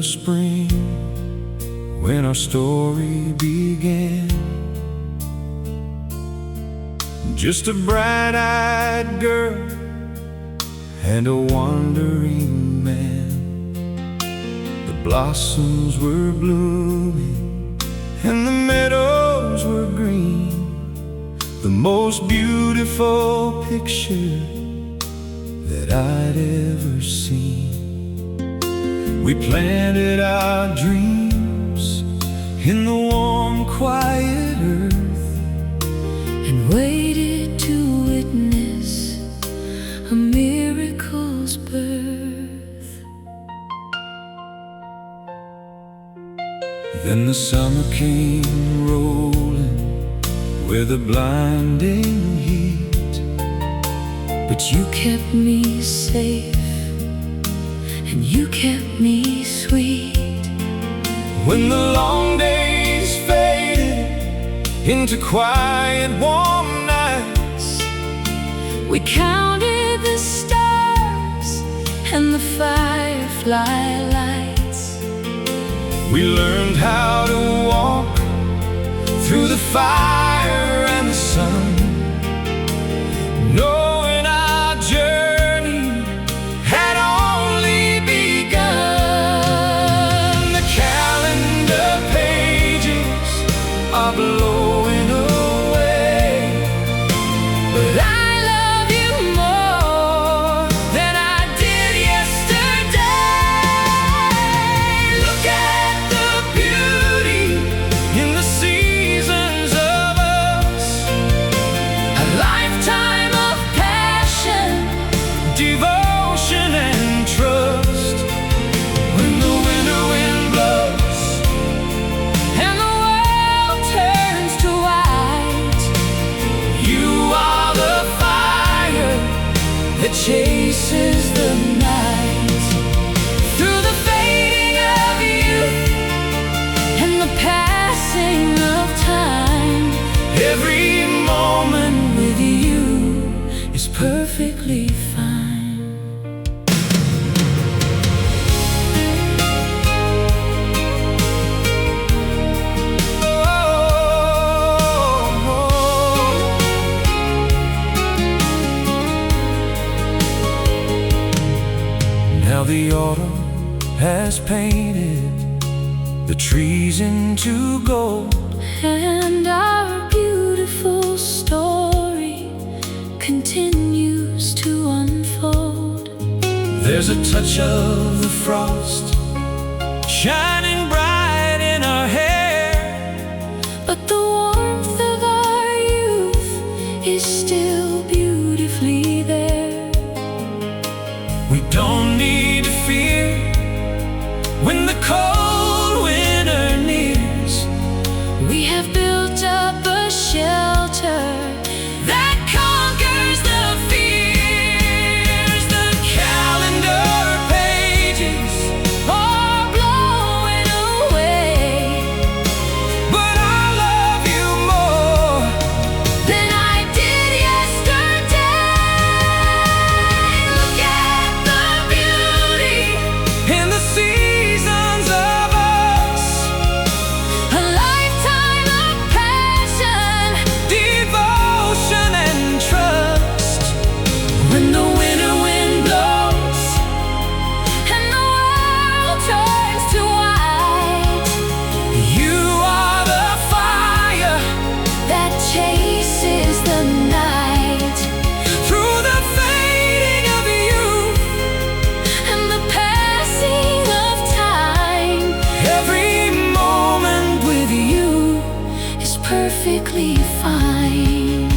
the spring when our story began. Just a bright-eyed girl and a wandering man. The blossoms were blooming and the meadows were green, the most beautiful picture that I'd ever seen. We planted our dreams in the warm, quiet earth and waited to witness a miracle's birth. Then the summer came rolling with a blinding heat, but you kept me safe and you kept me sweet. when the long days faded into quiet, warm nights, we counted the stars and the firefly lights. we learned how to walk through the fire and the sun, knowing our journey had only begun. The calendar pages are blowing away, but I love you more than I did yesterday. Look at the beauty in the seasons of us, a lifetime of passion, devotion and trust. When the winter wind blows and the world turns to white, you are the fire that chases the night. Through the fading of youth and the passing of time, every moment with you is perfectly fine. Now the autumn has painted the trees into gold, And our beautiful story continues to unfold. there's a touch of the frost shining bright in our hair, But the warmth of our youth is still beautifully there. we don't need to fear when the cold winter nears. We have built up a shelter that conquers the fears. The Calendar pages are blowing away, but I love you more than I did yesterday. Look at the beauty in the seasons of us, a lifetime of passion, devotion and trust. when the winter wind blows and the world turns to white. You are the fire That chases the night. through the fading of youth And the passing of time, every moment with you is perfectly fine.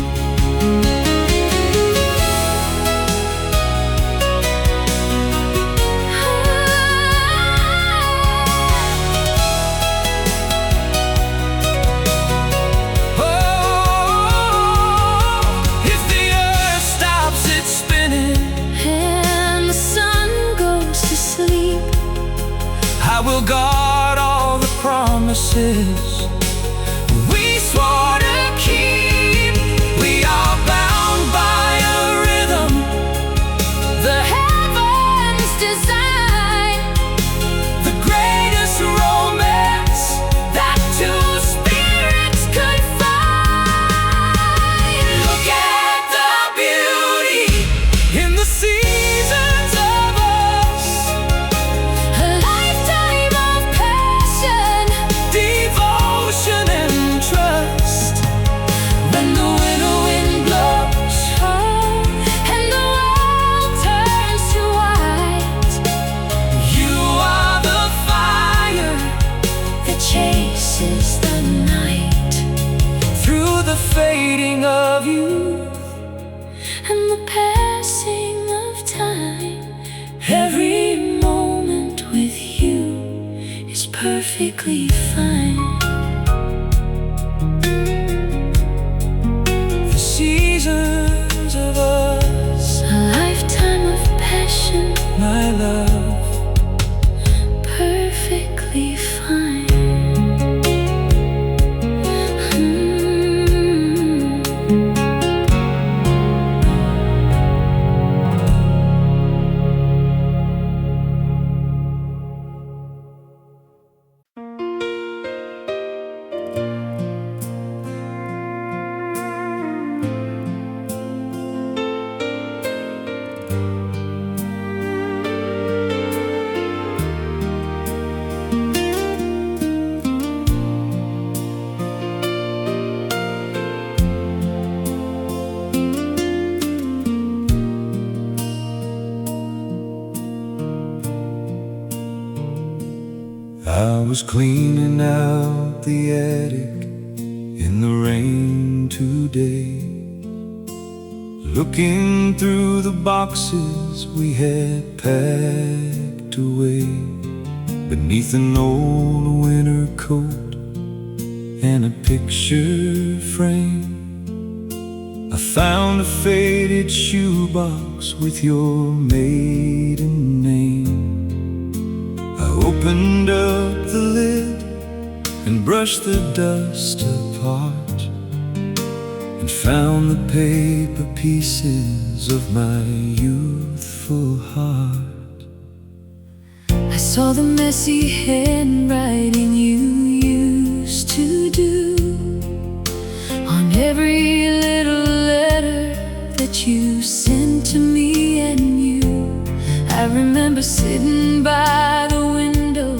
Oh, if the earth stops its spinning, And the sun goes to sleep, I will guard all the promises we swore to keep. We are bound by a rhythm the heavens design, the great perfectly fine. The seasons of us, A lifetime of passion, my love, perfectly fine. I was cleaning out the attic in the rain today, looking through the boxes we had packed away. Beneath an old winter coat and a picture frame, I found a faded shoebox with your maiden name. I opened up the lid and brushed the dust apart, and found the paper pieces of my youthful heart. I saw the messy handwriting you used to do on every little letter that you sent to me and you. I remember sitting by the window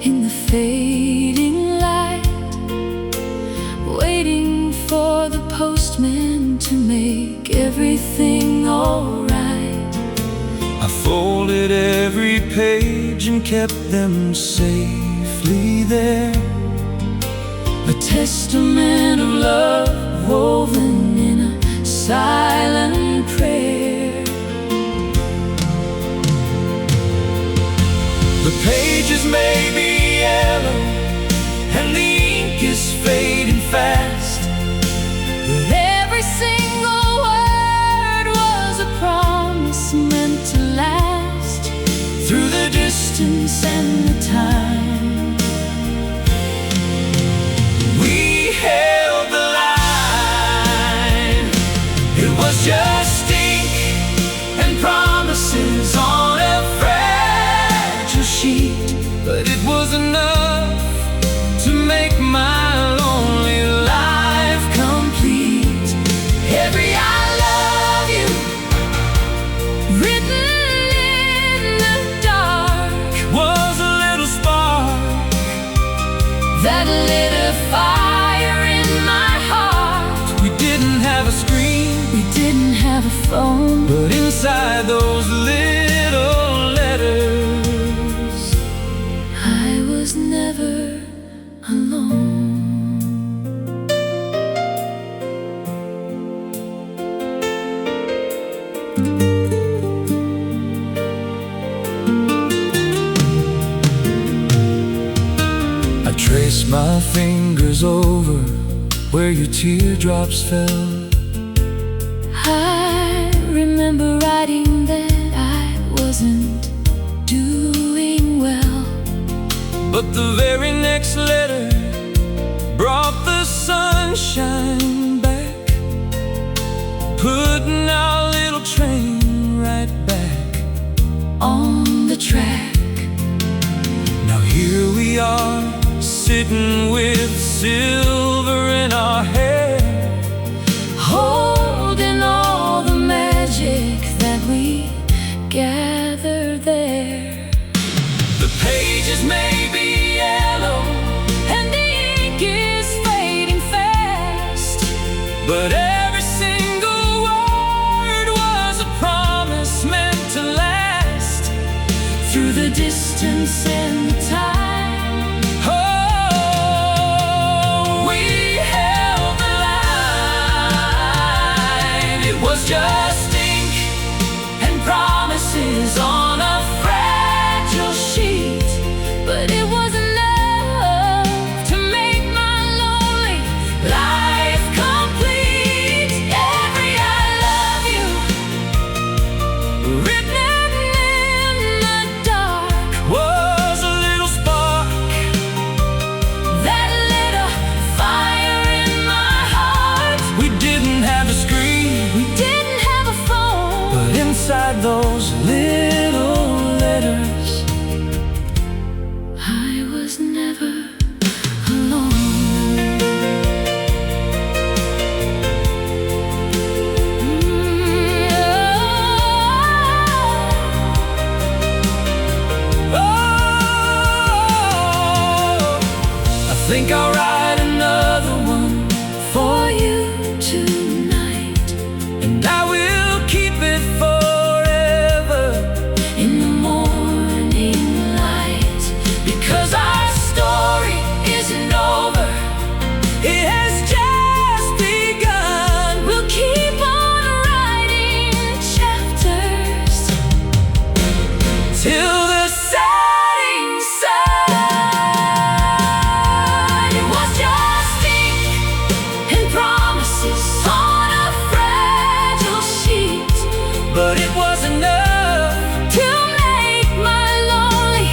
in the fading light, waiting for the postman to make everything alright. I folded every page and kept them safely there, A testament of love woven in a silent prayer. The pages may be yellow and the ink is fading fast, But every single word was a promise meant to last through the distance and the time. we held the line. It was just ink and promises on a fragile sheet, but it was enough to make my lonely life complete. Every I love you Written in the dark was a little spark that lit a fire in my heart. We didn't have a screen, We didn't have a phone, but inside those little letters, I was never alone. I traced my fingers over where your teardrops fell. I remember writing that I wasn't doing well, But the very next letter brought the sunshine back, putting our little train right back on the track. Now here we are, sitting with silver in our hair, Holding all the magic that we gathered there. the pages may be yellow, And the ink is fading fast, but every single word was a promise meant to last through the distance and the time. Oh, we held the line. It was just ink and promises on a fragile sheet, But it was enough never alone. I think I'll write another one For you tonight, and I will keep it forever in the morning light, because our story isn't over. It has just begun. we'll keep on writing chapters Till the setting sun. It was just ink and promises on a fragile sheet, But it was enough. to make my lonely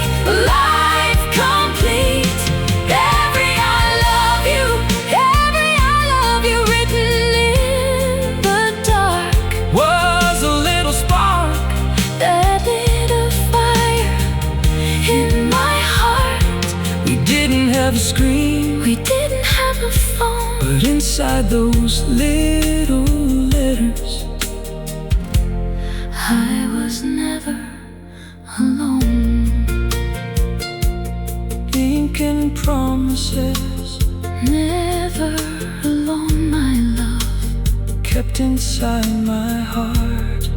life complete. Every I love you written in the dark, Was a little spark. that lit a fire in my heart. We didn't have a screen, We didn't have a phone, but inside those little letters, I was never alone. ink and promises Never alone, my love. kept inside my heart.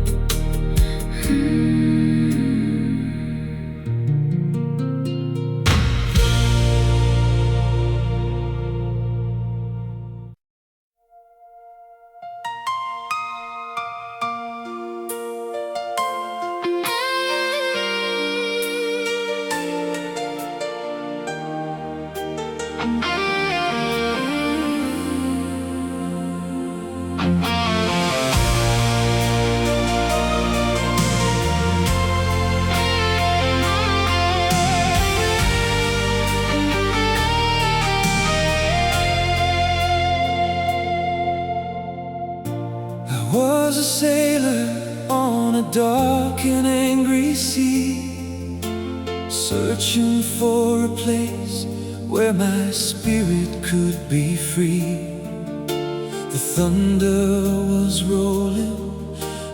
I was a sailor on a dark and angry sea, searching for a place where my spirit could be free. The thunder was rolling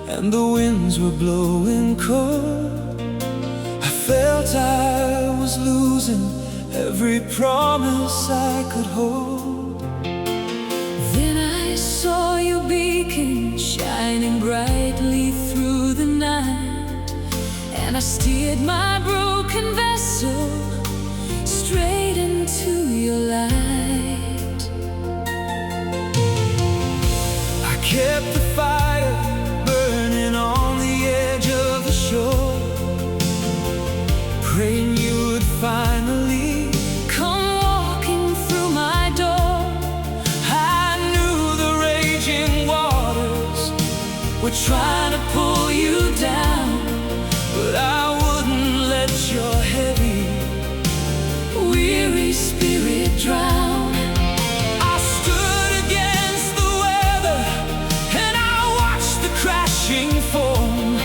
and the winds were blowing cold. I felt I was losing every promise I could hold. Then I saw your beacon shining brightly through the night, and I steered my broken vessel straight into your light. I kept the fire burning on the edge of the shore, praying you would finally Come walking through my door. I knew the raging waters were trying to pull you down, but I wouldn't let your heavy, Weary spirit drown. I stood against the weather and I watched the crashing foam,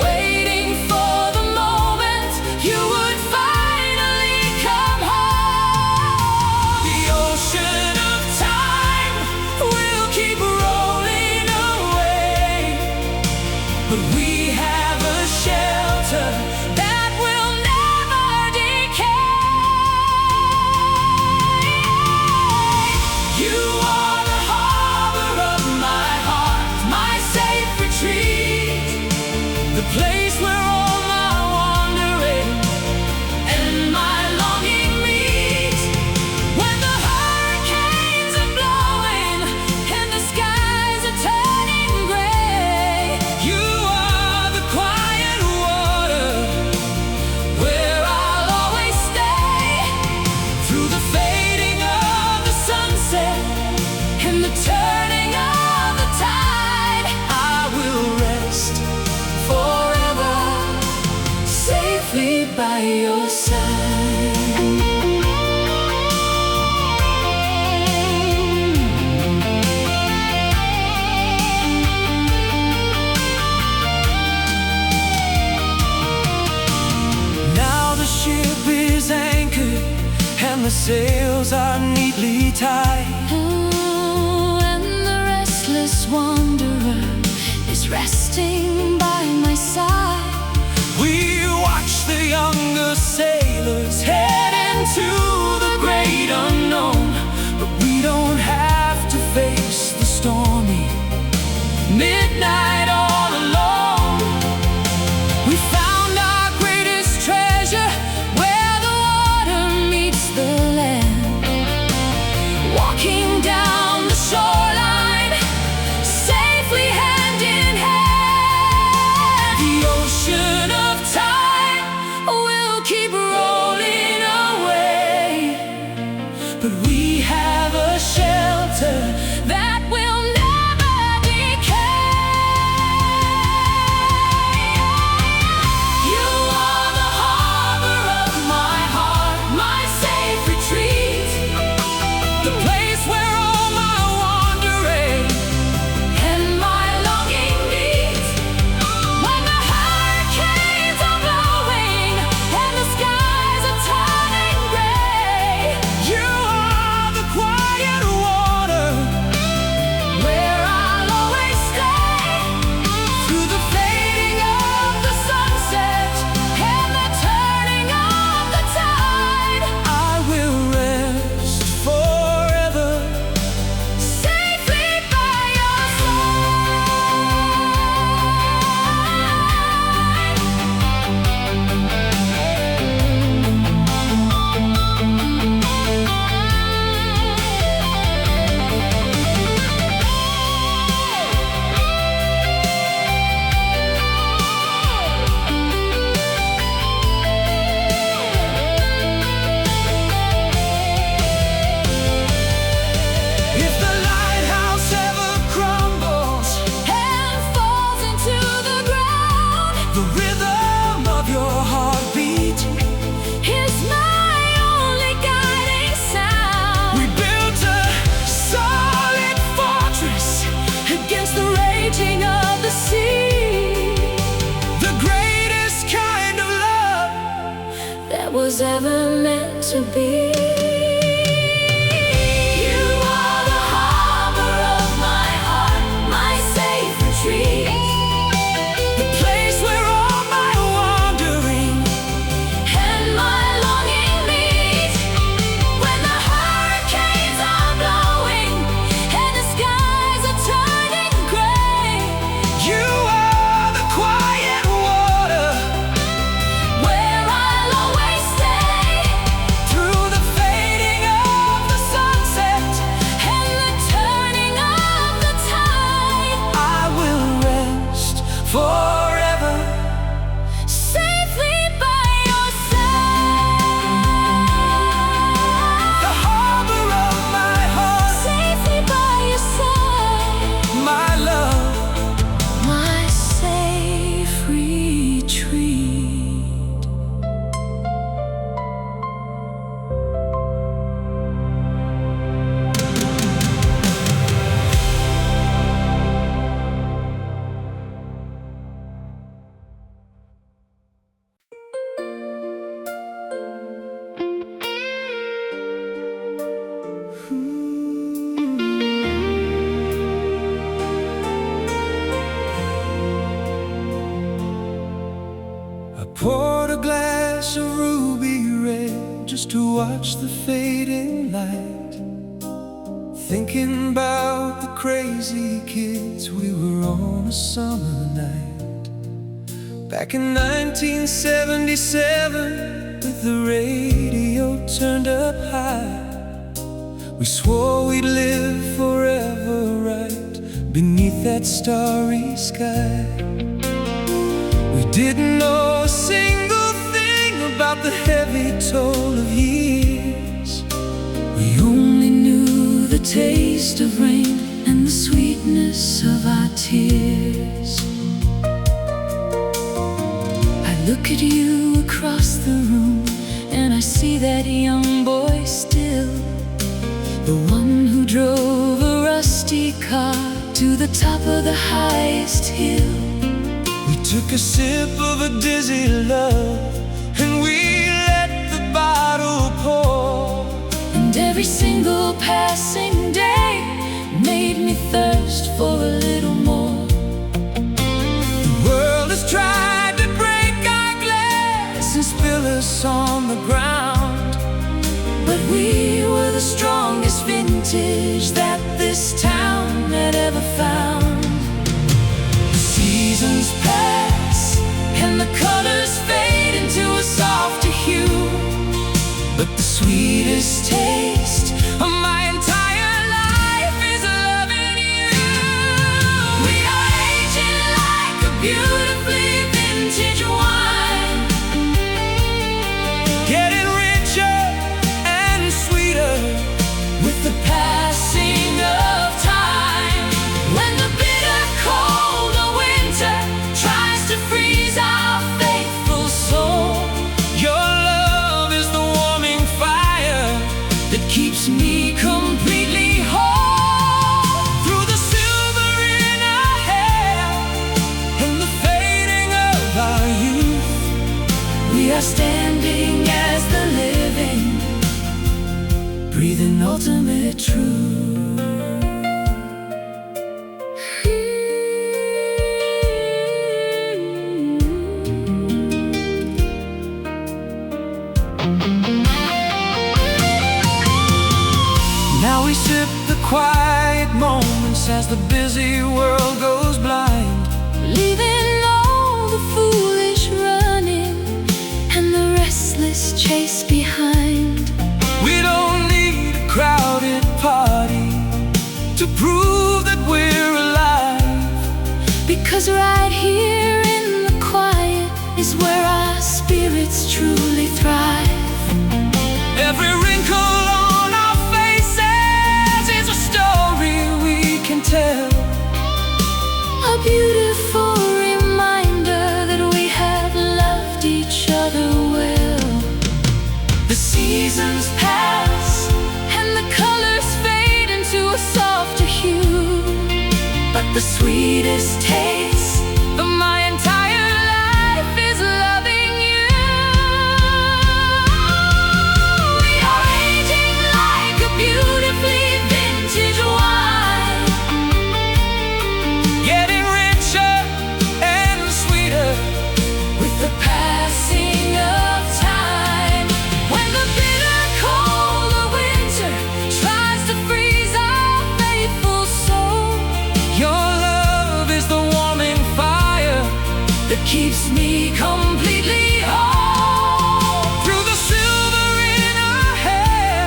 Waiting for the moment you would finally come home. the ocean of time will keep rolling away, the sails are neatly tied. Oh, and the restless wanderer is resting by my side. We watch the younger sailors head into the great unknown, but we don't have to face the stormy midnight all alone. We found our greatest treasure where the water meets the land, walking down the shoreline safely hand in hand. The ocean of time will keep rolling away, but we have a shelter that will never decay. You are the harbor of my heart, my safe retreat, the place where all my wandering and my longing meet. When the hurricanes are blowing and the skies are turning gray, you are the quiet water where I'll always stay. Through the fading of the sunset and the turning of the tide, I will rest forever safely by your If the lighthouse ever crumbles and falls into the ground, the rhythm of your heartbeat is my only guiding sound. We built a solid fortress against the raging of the sea, the greatest kind of love that was ever meant to be. You are the harbor of my heart, my safe retreat, the place where all my wandering and my longing meet. When the hurricanes are blowing and the skies are turning gray, you are the quiet water where I'll always stay. Through the fading of the sunset and the turning of the tide, I will rest forever safely by your side. The harbor of my heart, Safely by your side, my love. my safe retreat. I poured a glass of ruby red just to watch the fading light, thinking about the crazy kids we were on a summer night. Back in 1977, with the radio turned up high, we swore we'd live forever right beneath that starry sky. We didn't know a single thing about the heavy toll of years. We only knew the taste of rain and the sweetness of our tears. I look at you across the room and I see that young boy still, the one who drove a rusty car to the top of the highest hill. We took a sip of a dizzy love and we let the bottle pour. passing day made me thirst for a little more. The world has tried to break our glass and spill us on the ground, but we were the strongest vintage that this town had ever found. the seasons pass And the colors fade into a softer hue, but the sweetest taste of my entire life is loving you. we are aging like a beautifully vintage wine, Getting richer and sweeter with the passing of time. When the bitter cold of winter tries to freeze our faithful soul, your love is the warming fire that keeps me completely whole. through the silver in our hair and the fading of our youth. We are standing as the living, breathing ultimate truth. Now we sip the quiet moments as the busy world goes blind. Leaving all the foolish running and the restless chase behind. We don't need a crowded party to prove that we're alive, Because right here in the quiet is where our spirits truly thrive. every wrinkle on our faces is a story we can tell. A beautiful reminder that we have loved each other well. The seasons Pass and the colors fade into a softer hue, but the sweetest taste of my entire life is loving you. we are aging like a beautifully vintage wine, Getting richer and sweeter with the passing of time. When the bitter cold of winter tries to freeze our faithful soul, your love is the warming fire that keeps me completely whole. through the silver in our hair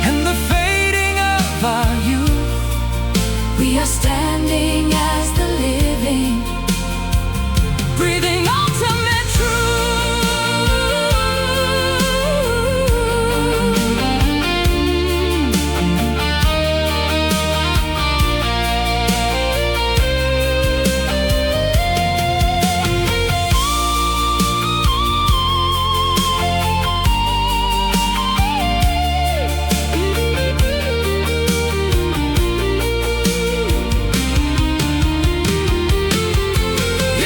and the fading of our youth. We are standing as the living, breathing ultimate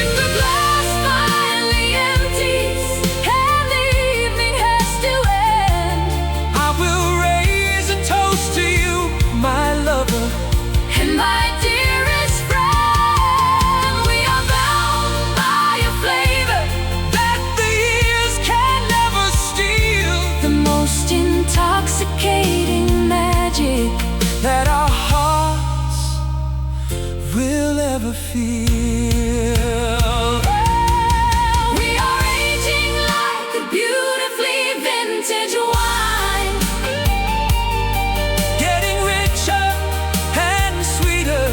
If the glass finally empties and the evening has to end, I will raise a toast to you, my lover. and my dearest friend, we are bound by a flavor That the years can never steal, the most intoxicating magic that our hearts will ever feel. we are aging like a beautifully vintage wine, Getting richer and sweeter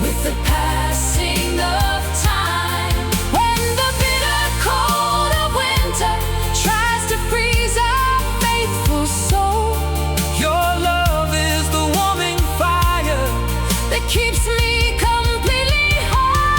with the passing of time. When the bitter cold of winter tries to freeze our faithful soul, your love is the warming fire that keeps me completely whole.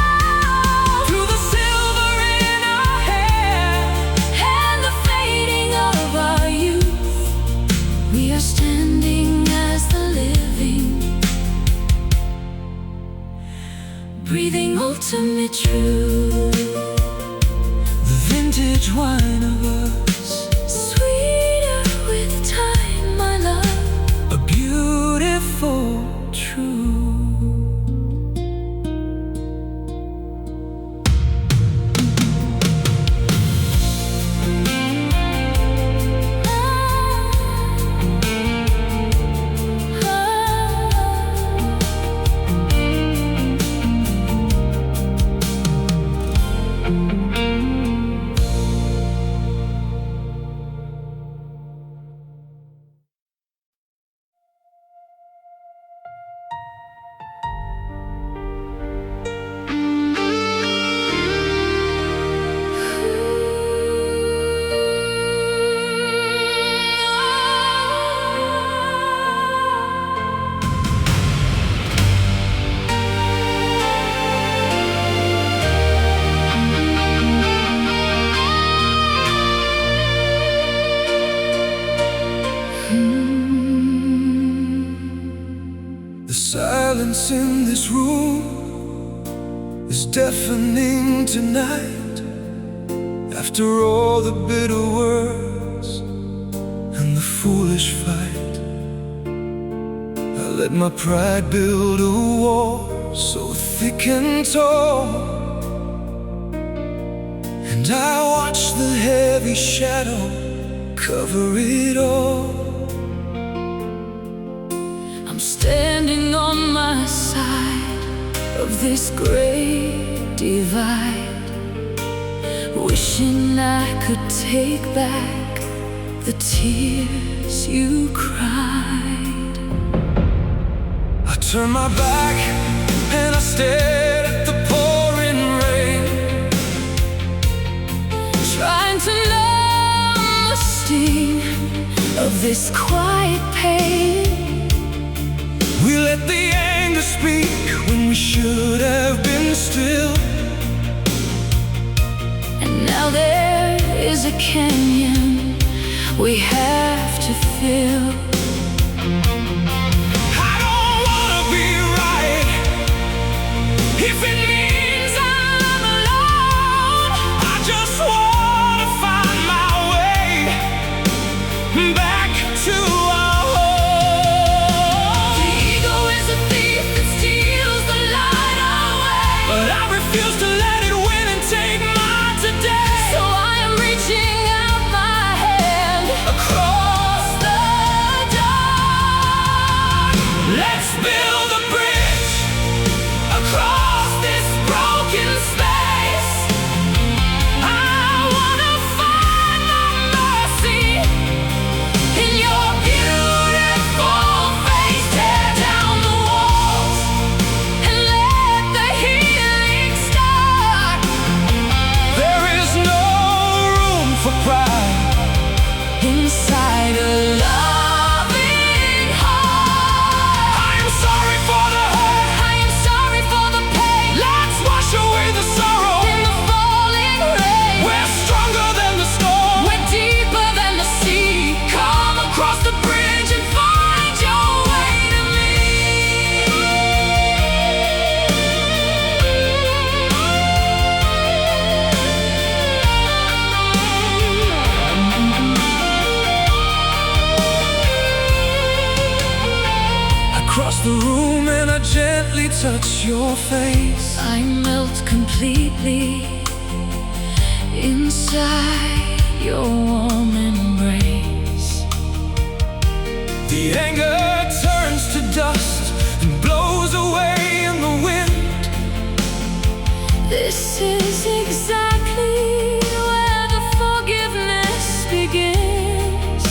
silence in this room is deafening tonight. After all the bitter words and the foolish fight, I let my pride build a wall so thick and tall, and I watched the heavy shadow cover it all. I'm standing on my side of this great divide, wishing I could take back the tears you cried. I turned my back and I stared at the pouring rain, trying to numb the sting of this quiet pain. We let the anger speak when we should have been still, and now there is a canyon we have to fill. I don't wanna be right if it means I'm alone. I just wanna find my way back to our home. The ego is a thief that steals the light away, But I refuse to let it win and take mine today. so I am reaching out my hand Across the dark, let's build a bridge across this broken space. I wanna find the mercy in your beautiful face. Tear down the walls and let the healing start. There is no room for pride Inside a loving heart, I am sorry for the hurt. I am sorry for the pain. Let's wash away the sorrow. In the falling rain, We're stronger than the storm. we're deeper than the sea. Come across the bridge and find your way to me. I cross the room and I gently touch your face. I melt completely inside your warm embrace. The anger turns to dust and blows away in the wind. This is exactly where the forgiveness begins.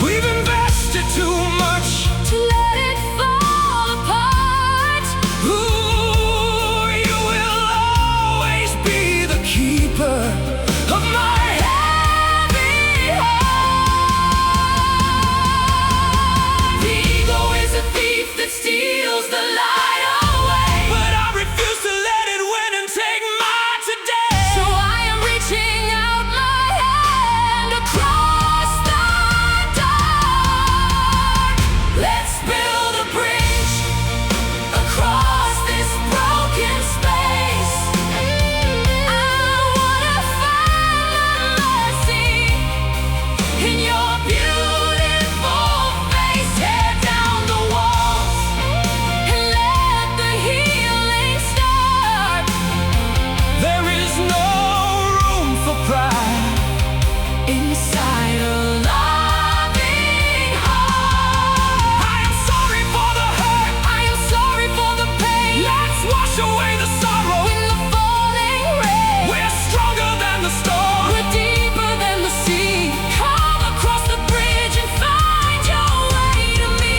We've invested too much. To let it fall apart, Ooh, you will always be the keeper of my heavy heart. the ego is a thief that steals the light away, But I refuse to let it win and take mine today. so I am reaching out my hand across the dark. Let's build a bridge across this broken space. I wanna find the mercy In your beautiful face, tear down the walls and let the healing start. There is no room for pride Inside a loving heart, I am sorry for the hurt. I am sorry for the pain. Let's wash away the sorrow. In the falling rain, We're stronger than the storm. we're deeper than the sea. Come across the bridge and find your way to me.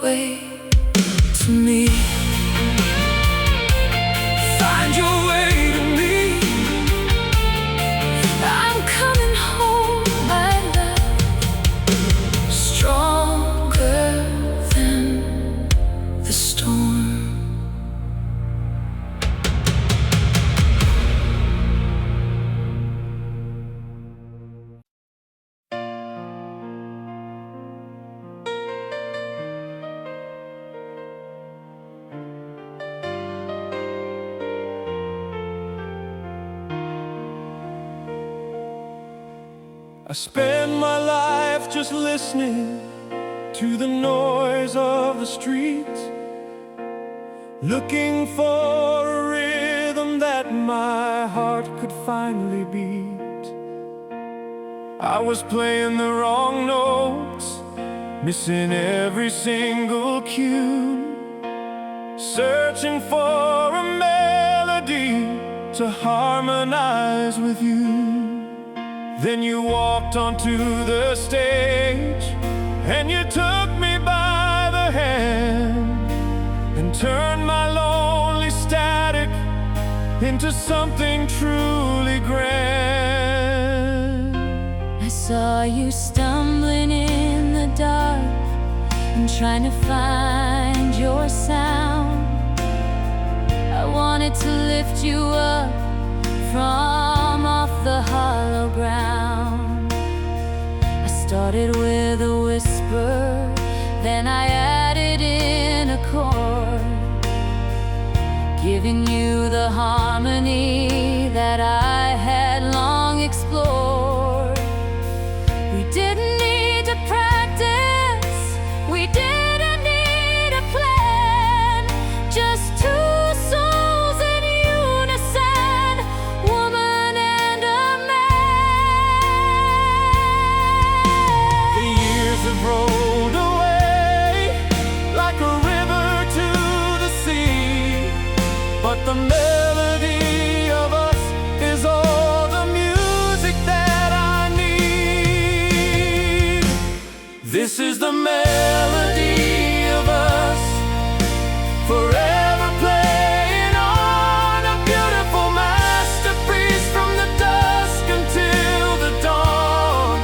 way to me. Find your way to me. I'm coming home, my love, stronger than the storm. I spend my life just listening to the noise of the streets, looking for a rhythm that my heart could finally beat. I was playing the wrong notes, missing every single cue, searching for a melody to harmonize with you. Then you walked onto the stage, and you took me by the hand, and turned my lonely static into something truly grand. I saw you stumbling in the dark and trying to find your sound. I wanted to lift you up from off the hollow ground. I started with a whisper, then I added in a chord, giving you the harmony that I had long explored. We didn't need to practice, we didn't need a plan, just two souls in unison, woman and a man. The years have rolled away like a river to the sea, but the melody of us is all the music that I need. This is the melody of us, forever playing on, a beautiful masterpiece from the dusk until the dawn.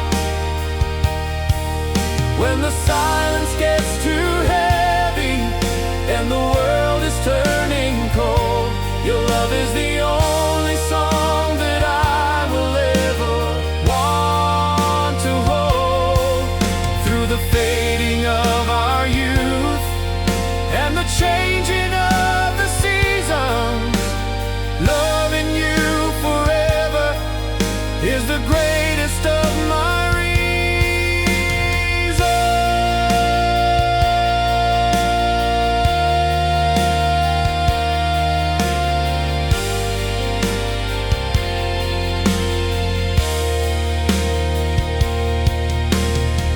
When the silence gets too heavy and the world is turning cold, your love is the only song that I will ever want to hold. Through the fading of our youth and the changing of the seasons, loving you forever is the greatest of my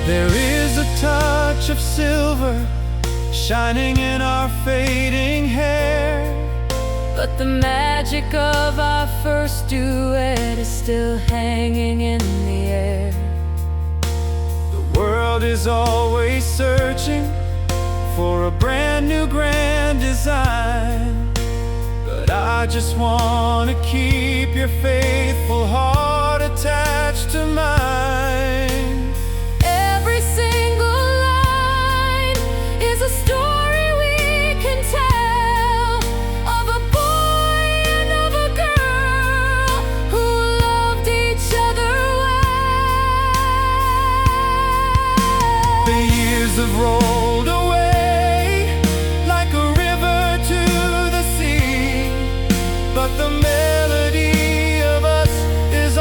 There is a touch of silver shining in our fading hair, But the magic of our first duet is still hanging in the air. the world is always searching for a brand new grand design, but I just want to keep your faithful heart attached to mine. Every single line is a story we can tell, of a boy and of a girl who loved each other well. The years have rolled away like a river to the sea, but the melody of us is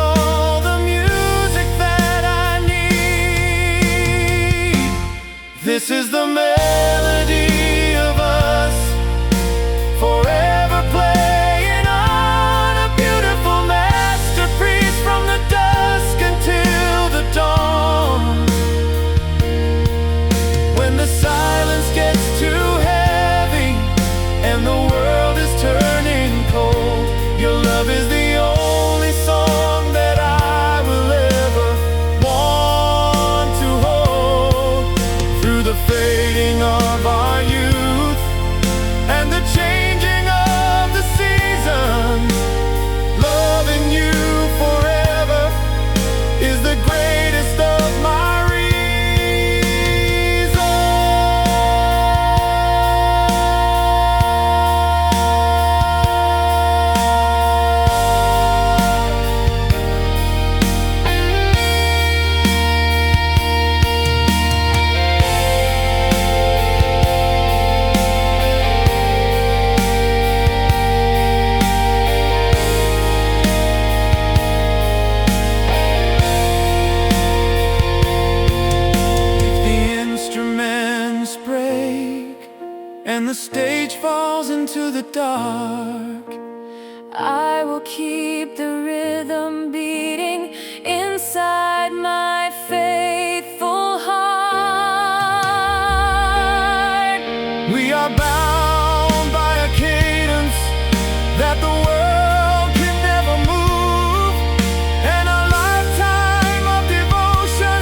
dark. I will keep the rhythm beating inside my faithful heart. We are bound by a cadence that the world can never move, and a lifetime of devotion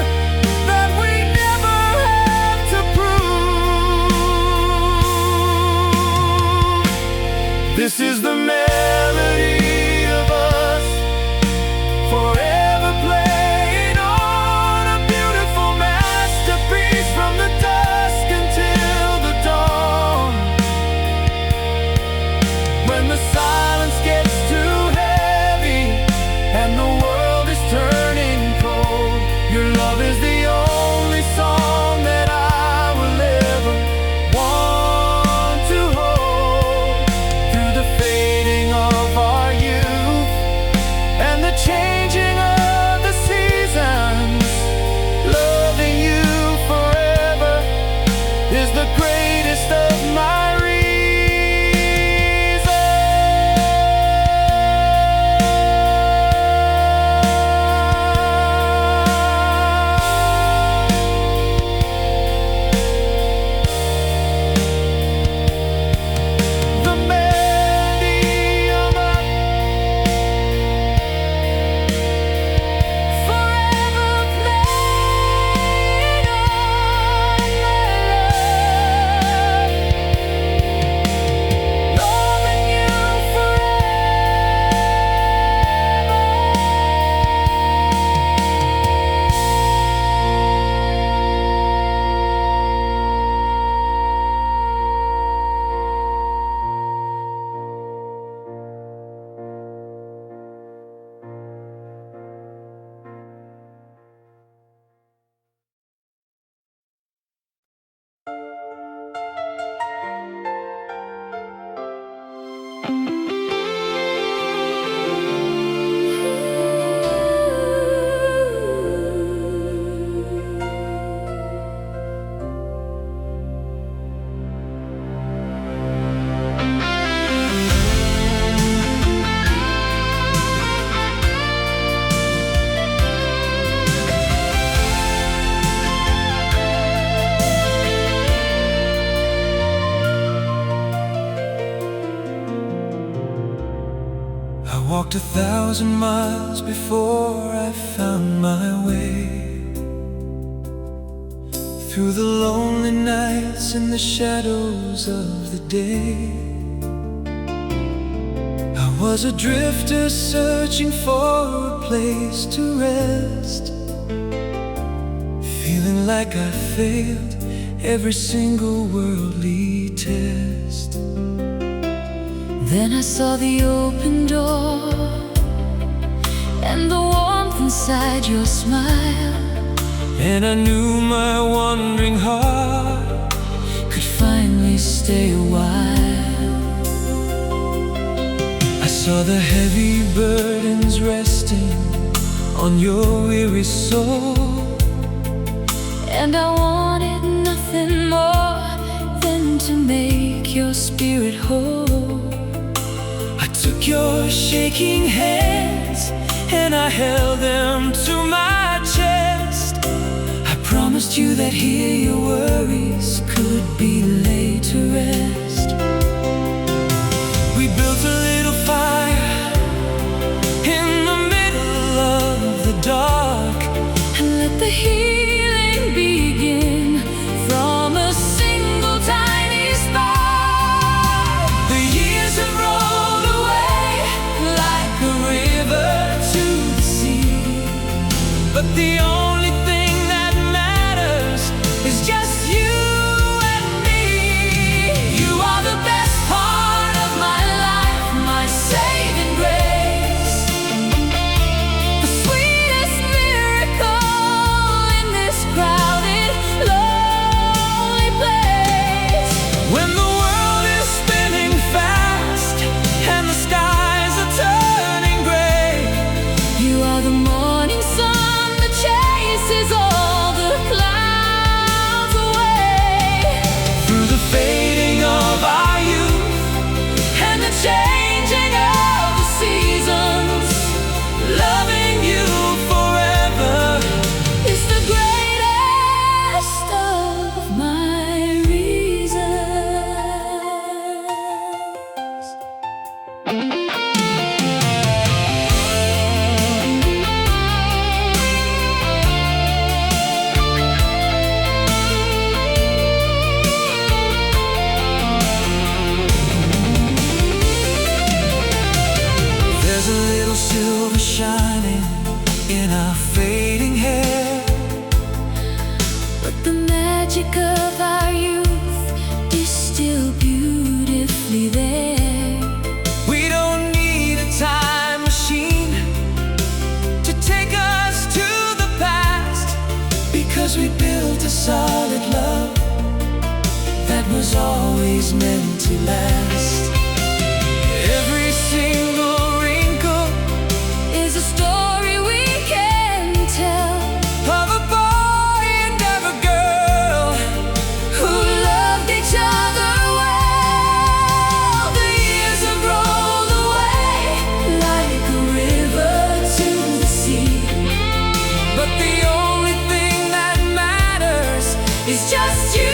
that we never have to prove. This is the melody of us, forever playing on, a beautiful masterpiece from the dusk until the dawn. When the silence gets too heavy and the world is turning cold, your love is the only song that I will ever want to hold. Through the fading of our youth and the changing of the seasons, loving you forever is the greatest of my the melody of us, Forever playing on, my love, loving you I walked 1,000 miles before I found my way, through the lonely nights and the shadows of the day. I was a drifter searching for a place to rest, feeling like I failed every single worldly test. Then I saw the open door and the warmth inside your smile, And I knew my wandering heart could finally stay a while. I saw the heavy burdens resting on your weary soul, And I wanted nothing more than to make your spirit whole. I took your shaking hands and I held them to my chest. I promised you that here your worries could be laid to rest. We built a little fire in the middle of the dark, And let the healing begin from a single tiny spark. the years have rolled away Like a river to the sea, but the only thing that matters is just you and me. you are the best part of my life, my saving grace, the sweetest miracle in this crowded, lonely place. When the world is spinning fast and the skies are turning gray, You are the morning sun that chases all the clouds away. through the fading of our youth years we built a solid love that was always meant to last. Every single wrinkle is a story we can tell of a boy and of a girl who loved each other well. The years have rolled away like a river to the sea, but the only thing that matters is just you.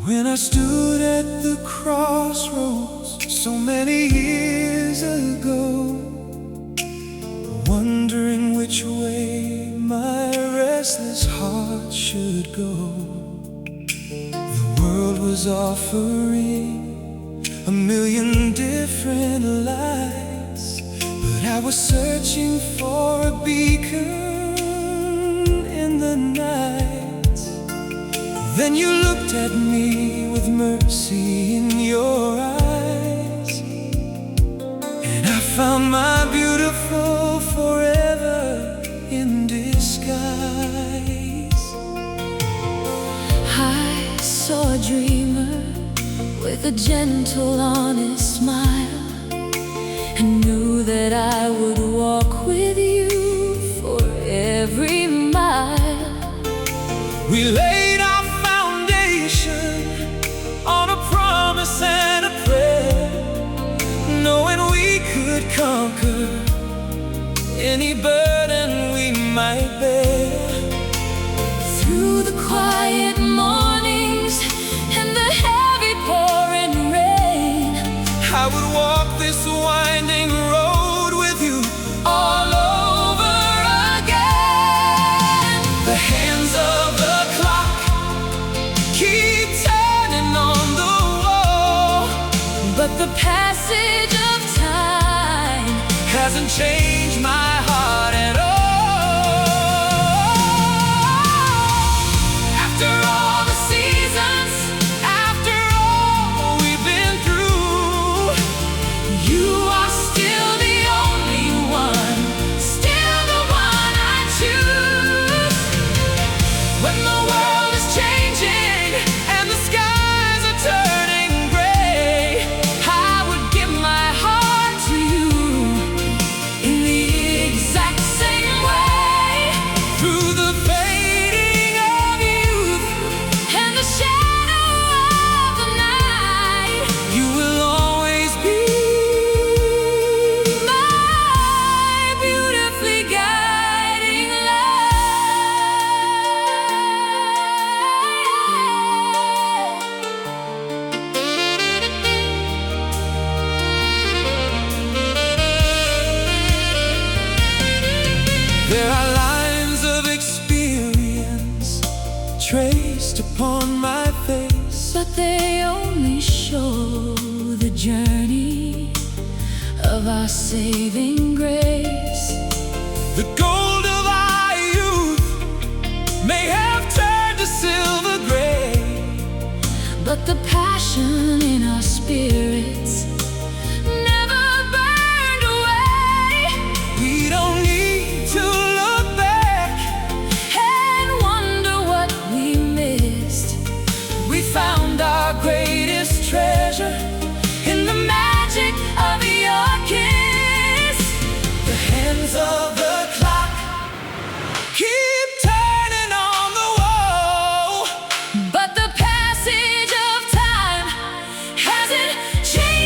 When I stood at the crossroads so many years ago, wondering which way my restless heart should go, the world was offering a million different lights, but I was searching for a beacon in the night. Then you looked at me with mercy in your eyes, and I found my beautiful forever in disguise. I saw a dreamer with a gentle, honest smile, and knew that I would walk with you for every mile. We laid our on a promise and a prayer, knowing we could conquer any burden we might bear. wouldn't change my heart at all. After all the seasons, after all we've been through, you are still the only one, still the one I choose. When the world is changing and the skies are turning gray, I would give my heart to you in the exact same way. Through the fading of youth and the shadow of the night, you will always be my beautifully guiding light. There are lines of experience traced upon my face, But they only show the journey of our saving grace. the gold of our youth may have turned to silver gray, But the passion in our spirits never burned away. we don't need to look back. And wonder what we missed. We found our greatest treasure in the magic of your kiss. The hands of the clock keep turning on the wall, But the passage of time hasn't changed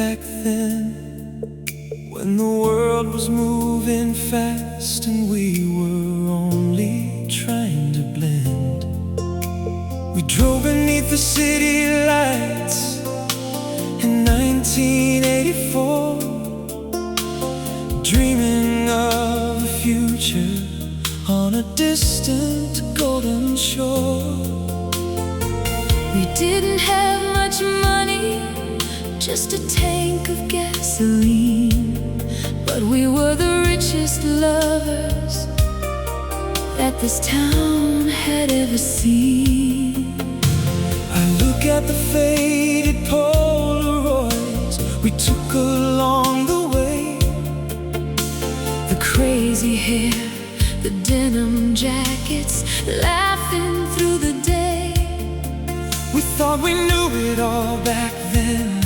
back then, when the world was moving fast and we were only trying to blend. We drove beneath the city lights in 1984, dreaming of a future on a distant golden shore. We didn't have much money, just a tank of gasoline, but we were the richest lovers that this town had ever seen. I look at the faded Polaroids we took along the way, the crazy hair, the denim jackets, laughing through the day. We thought we knew it all back then,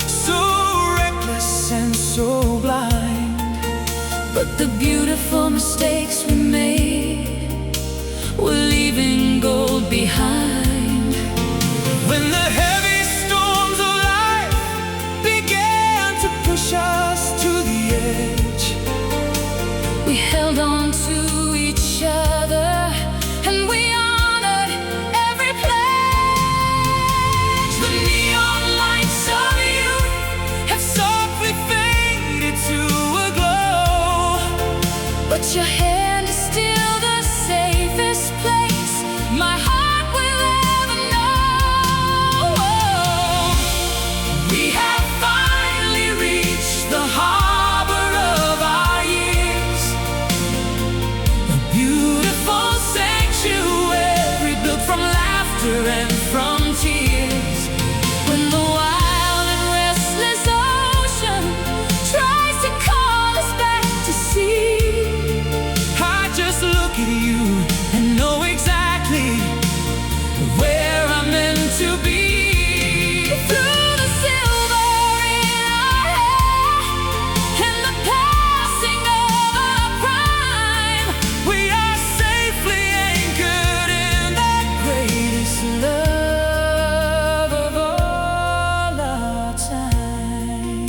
so reckless and so blind. But the beautiful mistakes we made were leaving gold behind. When the heavy storms of life began to push us to the edge, we held on to each other and we honored every pledge. The neon lights of youth have softly faded to a glow, but your hand is still the safest place my heart will ever know. we have finally reached the harbor of our years, a beautiful sanctuary built from laughter and from tears. When the wild and restless ocean tries to call us back to sea, I just look at you and know exactly where I'm meant to be. through the silver in our hair and the passing of our prime, We are safely anchored in that greatest love of all our time.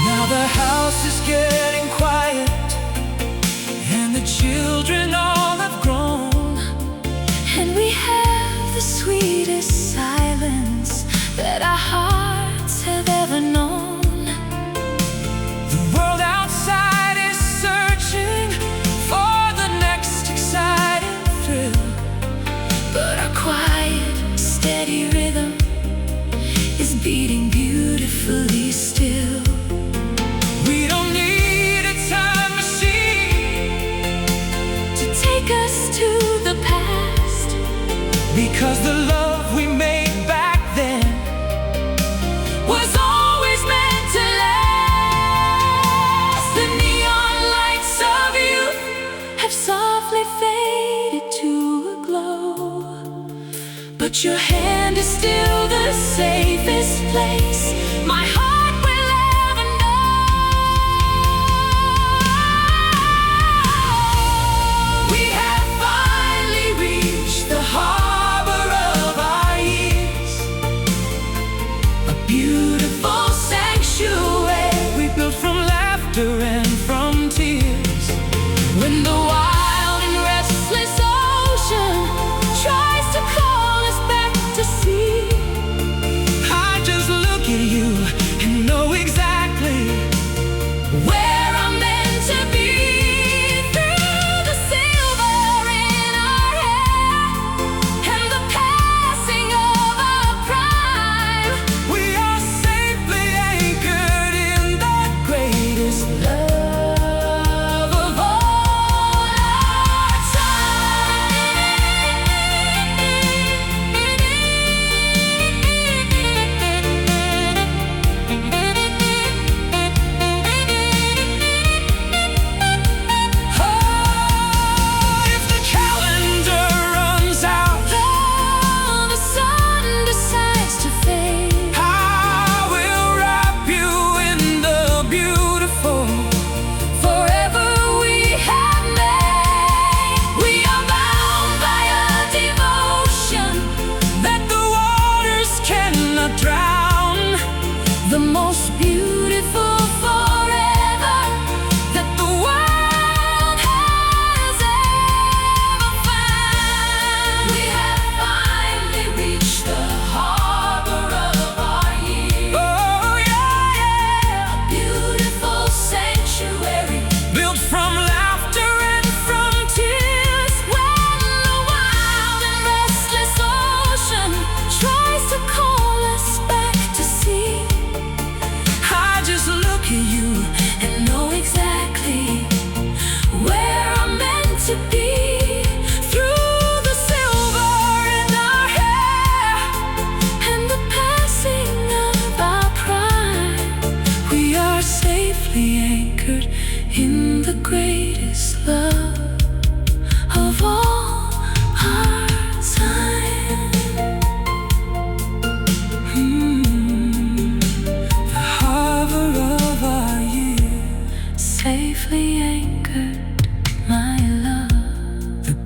Now the house is getting quiet and the children all have grown. And we have the sweetest silence that our hearts have ever known. The world outside is searching for the next exciting thrill, But our quiet, steady rhythm is beating beautifully still. we don't need a time machine To take us to the past, because the love we made back then was always meant to last. the neon lights of youth have softly faded to a glow, but your hand is still the safest place my heart will ever know. We have finally reached the harbor of our years, a beautiful sanctuary built from laughter and from tears. When the wild and restless ocean tries to call us back to sea, I just look at you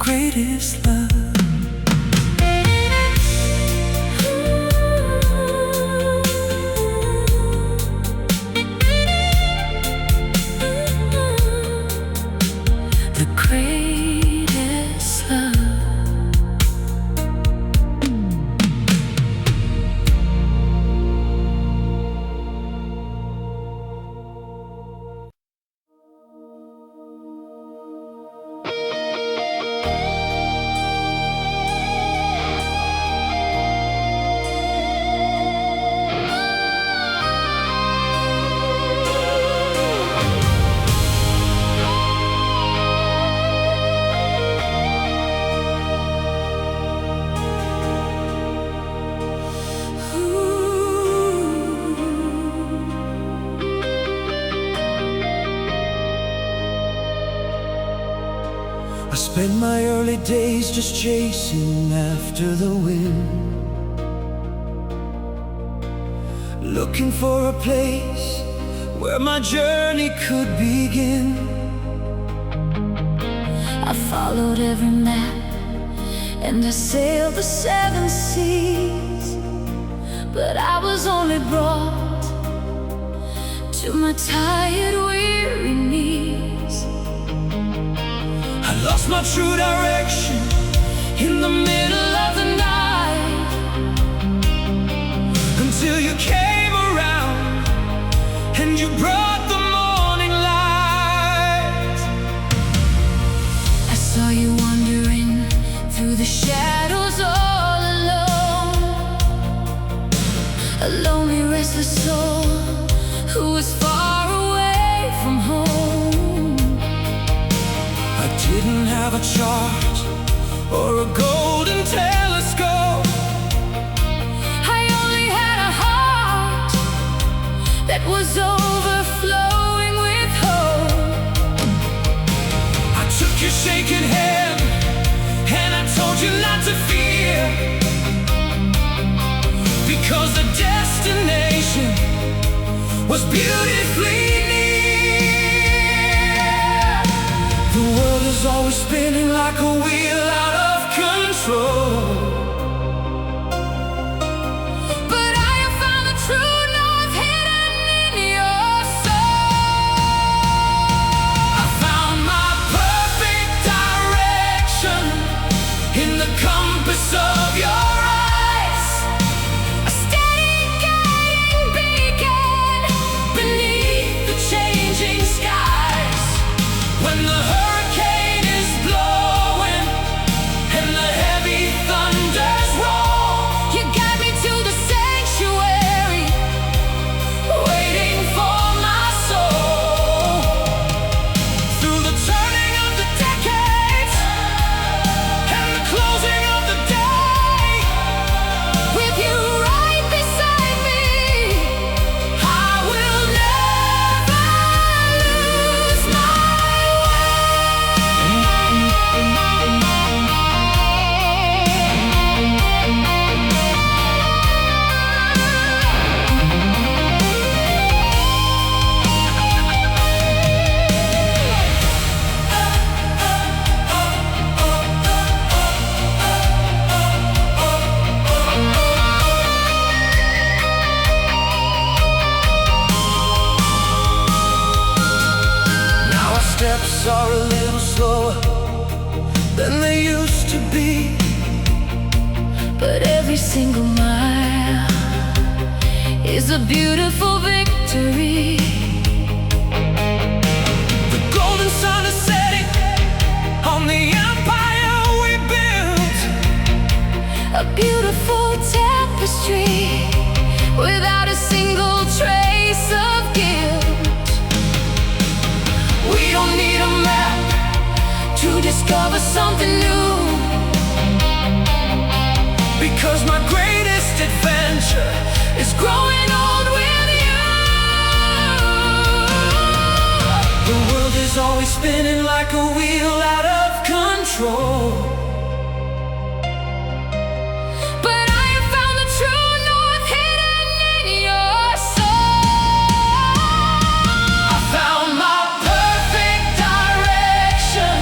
greatest love. The greatest love. I spent my early days just chasing after the wind, looking for a place where my journey could begin. I followed every map and I sailed the 7 seas, but I was only brought to my tired, weary knees. I lost my true direction in the middle of the night, until you came around and you brought the morning light. I saw you wandering through the shadows all alone, a lonely, restless soul who was far away from home. I didn't have a chart or a golden telescope. I only had a heart that was overflowing with hope. I took your shaking hand and I told you not to fear, because the destination was beautifully near. The world is always spinning like a wheel out of control, But I have found the true north hidden in your soul. I found my perfect direction in the compass of your eyes, A steady guiding beacon beneath the changing skies. when the hurricane is blowing and the heavy thunders roll. You guide me to the sanctuary, Waiting for my soul through the turning of the decades and the closing of the day. with you right beside me. I will never lose my Now our steps are a little slower than they used to be, But every single mile is a beautiful victory. the golden sun is setting on the empire we built. A beautiful tapestry without a single trace of guilt. We don't need a map To discover something new, because my greatest adventure is growing old with you. The world is always spinning like a wheel out of control, but I have found the true north hidden in your soul. I found my perfect direction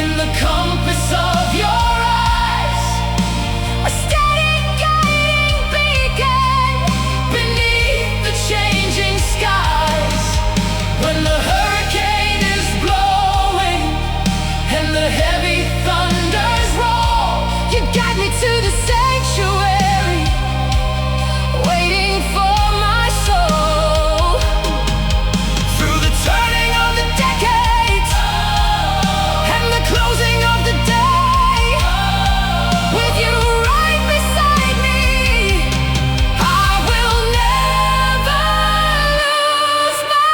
in the compass the heavy thunders roll, you guide me to the sanctuary, waiting for my soul. Through the turning of the decades and the closing of the day, with you right beside me, I will never lose my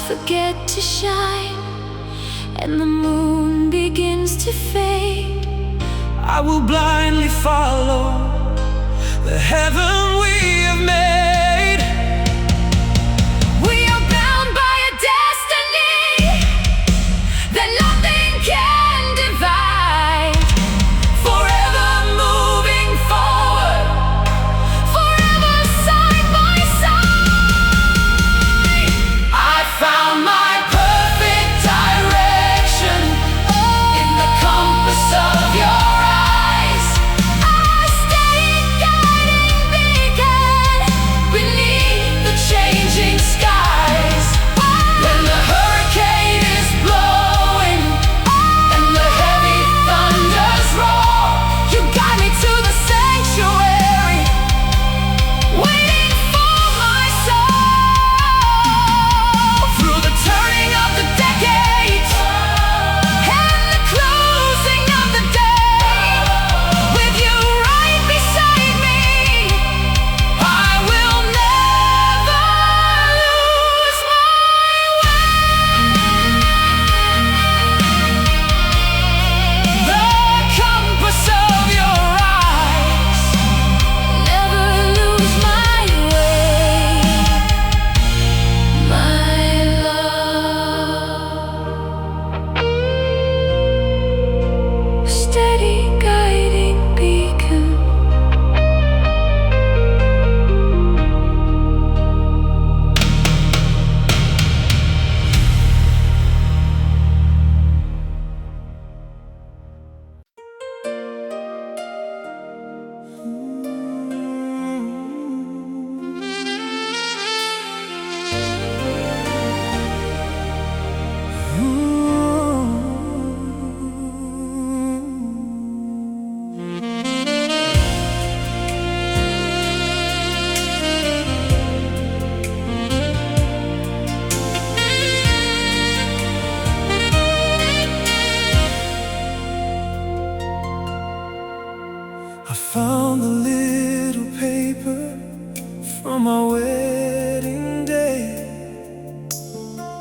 forget to shine and the moon begins to fade, I will blindly follow the heaven we have made. we are bound by a destiny that nothing can divide. Forever moving forward, forever side by side. I found my perfect direction in the compass of your eyes, a steady guiding beacon beneath the changing skies. When the hurricane is blowing and the heavy thunders roar, you guide me to the sanctuary, waiting for my soul. Through the turning of the decades and the closing of the day, with you right beside me, I will never lose my way. The compass of your eyes, never lose my way, my love. Steady guiding beacon. I found the little paper from our wedding day,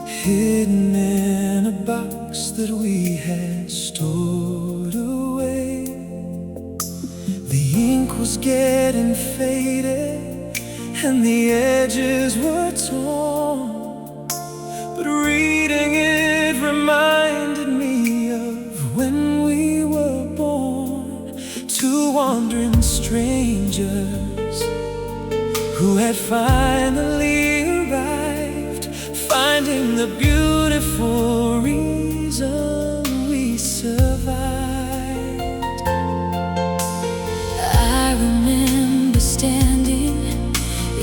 hidden in a box that we had stored away. The ink was getting faded and the edges were torn, but reading it reminded me of when we were born, two wandering strangers who had finally arrived, finding the beautiful reason we survived. I remember standing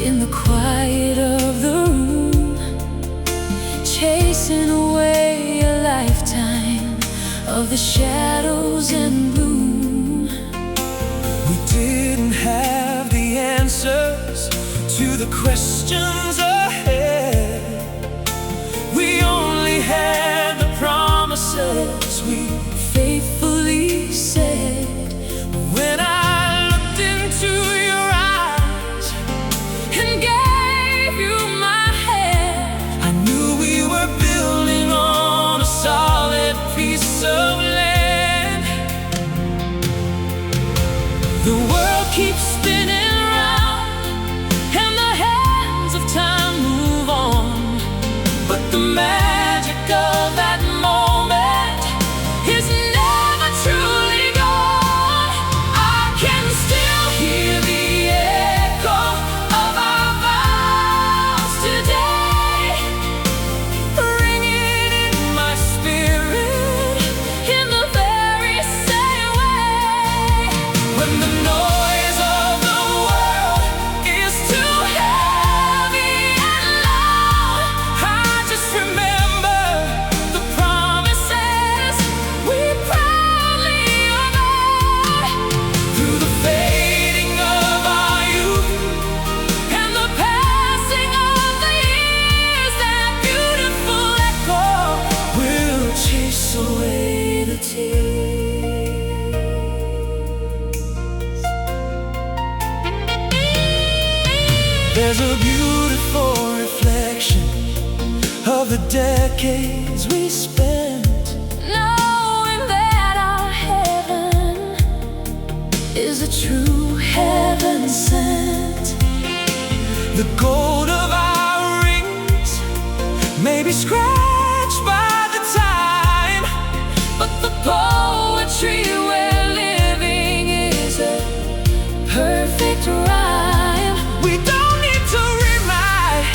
in the quiet of the room, chasing away a lifetime of the shadows and gloom. We didn't have the answers to the questions ahead. We only had the promises we Faithfully said, when I looked into your eyes and gave you my hand, I knew we were building on a solid piece of land. The world keeps spinning round, and the hands of time move on. But the magic of that moment is never truly gone. I can still hear the echo of our vows today, ringing in my spirit in the very same way. When the noise of the world is too heavy and loud, I just remember the promises we proudly avowed. Through the fading of our youth and the passing of the years, that beautiful echo will chase away the tears. There's a beautiful reflection of the decades we spent. Knowing that our heaven is a true heaven sent. The gold of our rings may be scratched by the time, But the poetry we're living is a perfect rhyme. we don't need to rewrite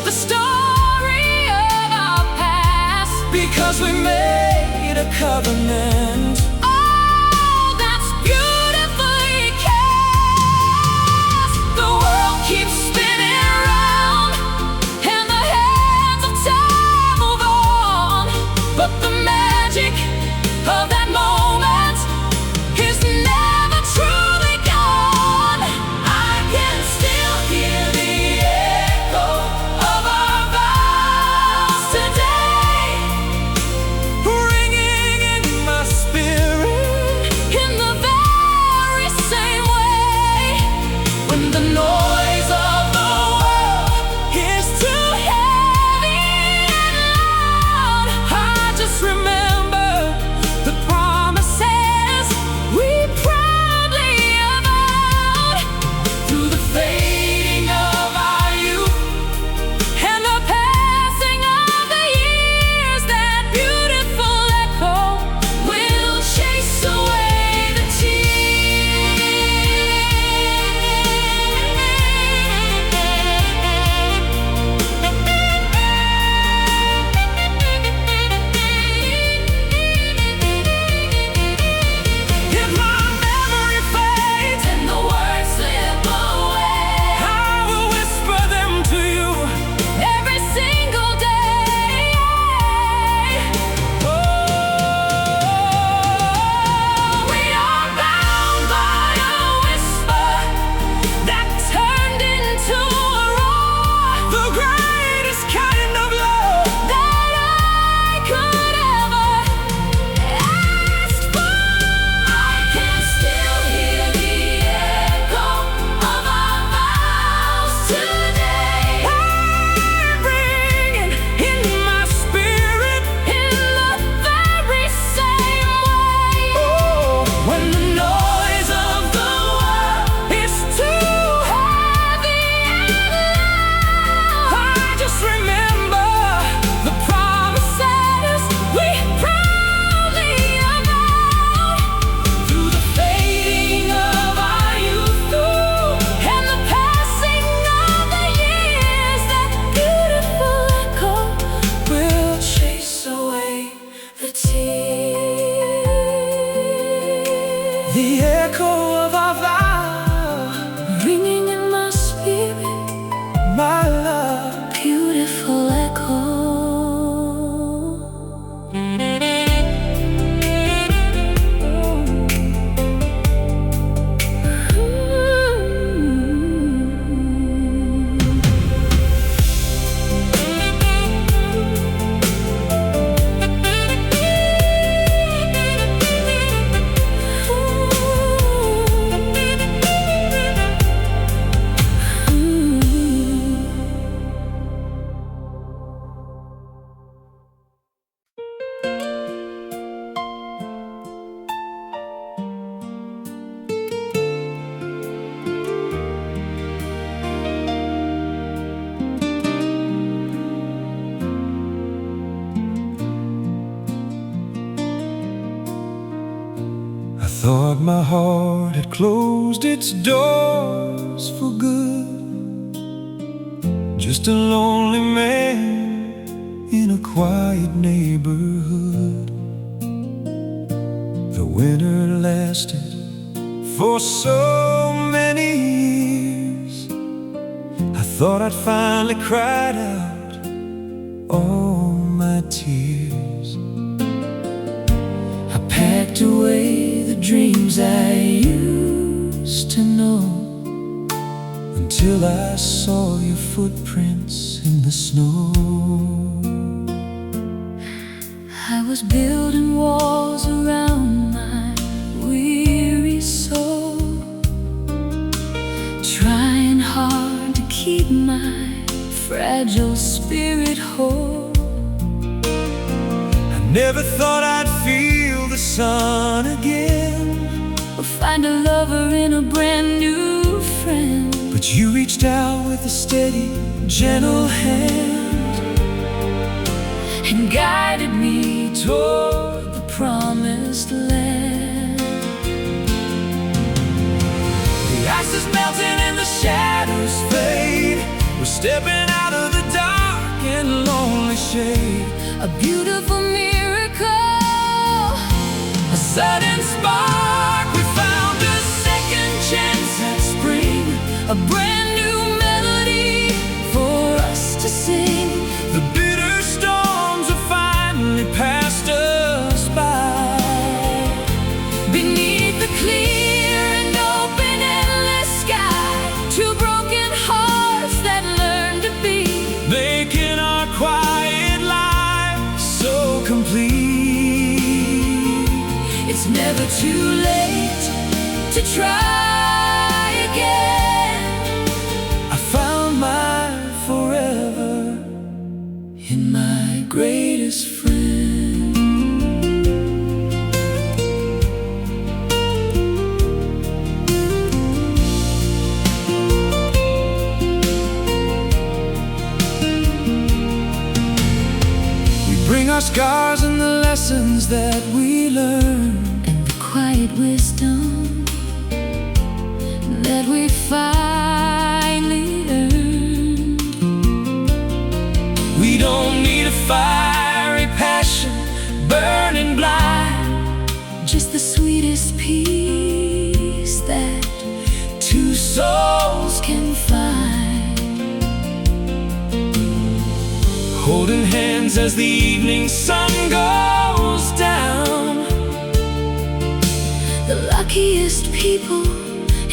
The story of our past, because we made a covenant. oh, that's beautifully cast. The world keeps spinning round, and the hands of time move on. But the magic of that moment is never truly gone. I can still hear the echo of our vows today, Ringing in my spirit in the very same way. When the noise of the world is too heavy and loud, I just remember the promises we proudly avowed. Through the fading of our youth and the passing of the years, that beautiful echo will chase away the if my memory fades, and the words slip away. I will whisper them to you. Every single day, Oh, we are bound by a whisper that turned into a roar, the greatest kind of love. that I could ever ask for. I can still hear the echo of our vows today, Ringing in my spirit. in the very same way. Oh, When the noise of the world is too heavy and loud, I just remember the promises we proudly avowed. Through the fading of our youth and the passing of the years, that beautiful echo will chase away the tears. the echo of our vow, Ringing in my spirit, my love. beautiful echo. thought my heart had closed its doors for good. Just a lonely man in a quiet neighborhood. The winter lasted for so many years. I thought I'd finally cried out all my tears. I packed away the dreams I used to know, until I saw your footprints in the snow. I was building walls around my weary soul, trying hard to keep my fragile spirit whole. I never thought I'd feel the sun again, Or find a lover in a brand new friend. but you reached out with a steady, gentle hand And guided me toward the promised land. The ice is melting and the shadows fade. We're stepping out of the dark and lonely shade. A beautiful miracle, A sudden spark, we found a second chance at spring. a brand new melody for us to sing. The bitter storms have finally passed us by. Beneath the clear and open endless sky, two broken hearts that learn to be, Making our quiet life so complete. it's never too late to try again. I found my forever in my greatest friend. We bring our scars and the lessons that we learn, And the quiet wisdom that we finally earned. We don't need a fiery passion burning blind, Just the sweetest peace that two souls can find. holding hands as the evening sun goes down. The luckiest people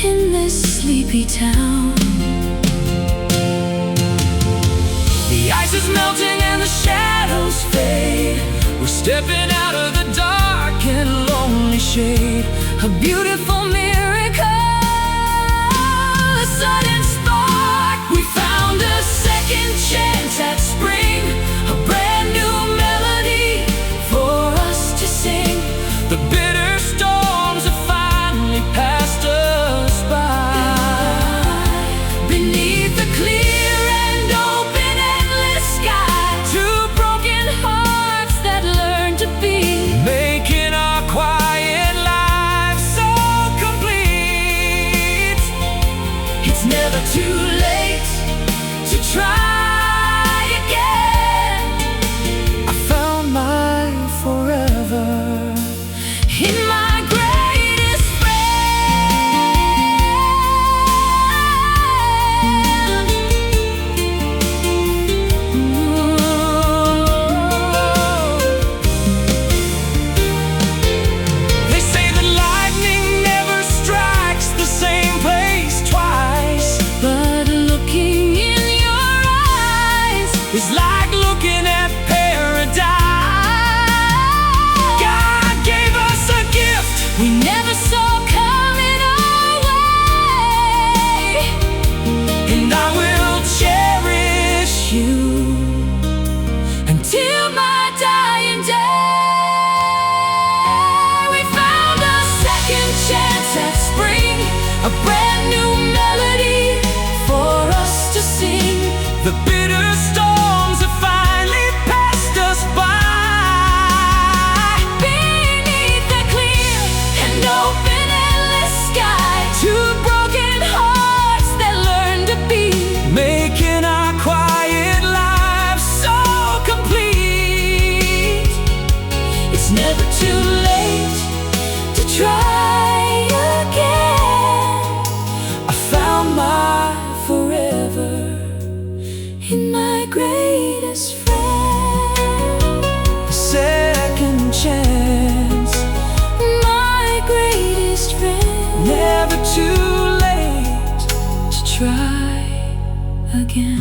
in this sleepy town. The ice is melting and the shadows fade. We're stepping out of the dark and lonely shade. A beautiful miracle, a sudden spark. We found a second chance at spring, A brand new melody for us to sing. the bitter storms have finally passed us by. Beneath the clear and open endless sky, two broken hearts that learn to be, Making our quiet life so complete. It's never too late to try again. I found my forever In my greatest friend, a second chance. my greatest friend. Never too late To try again.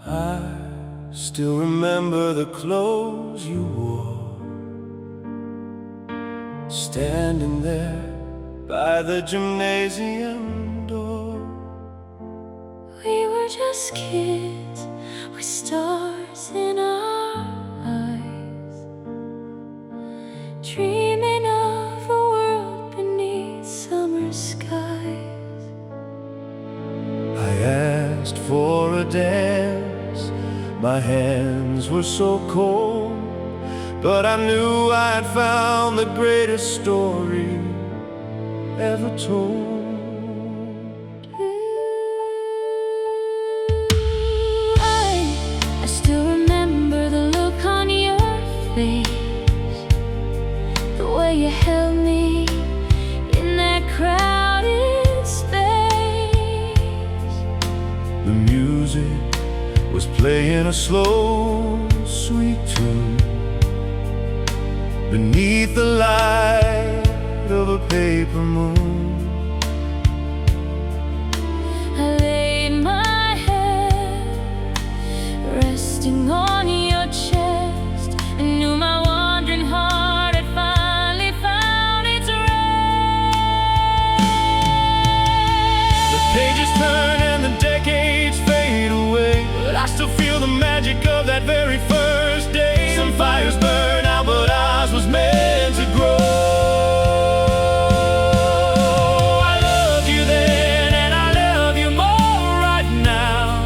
I still remember the clothes you wore, standing there by the gymnasium door. We were just kids with stars in our eyes, dreaming of a world beneath summer skies. I asked for a dance, my hands were so cold, but I knew I'd found the greatest story ever told. I still remember the look on your face, the way you held me in that crowded space. The music was playing a slow, sweet tune beneath the light of a paper moon. I laid my head resting on your chest, and knew my wandering heart had finally found its rest. The pages turn and the decades fade away, but I still feel the magic of that very first day. Some fires burn out, but ours was meant to grow. I loved you then, and I love you more right now.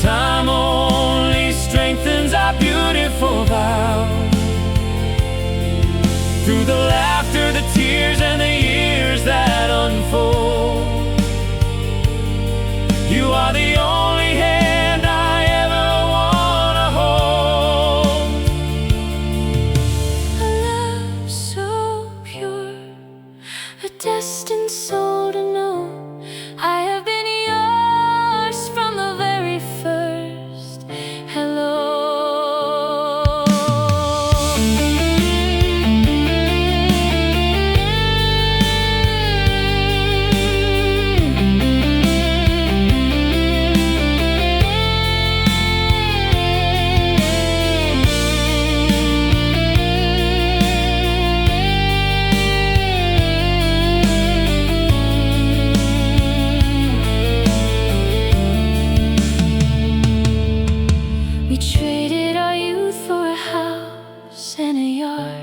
Time only strengthens our beautiful vows. Through the laughter, the tears, and the years that unfold, you are the only hand I ever wanna hold. A love so pure, a destined soul to know I have been yours from the very first hello. We traded our youth for a house and a yard.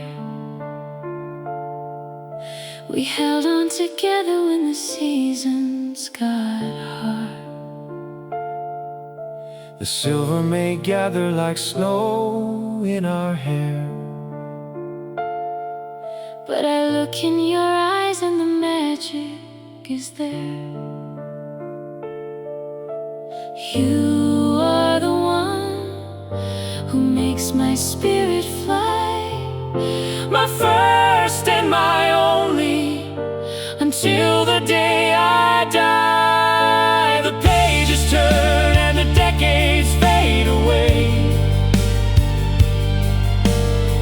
We held on together when the seasons got hard. The silver may gather like snow in our hair, But I look in your eyes and the magic is there. You are the one who makes my spirit fly, my first and my only, until the day I die. The pages turn and the decades fade away,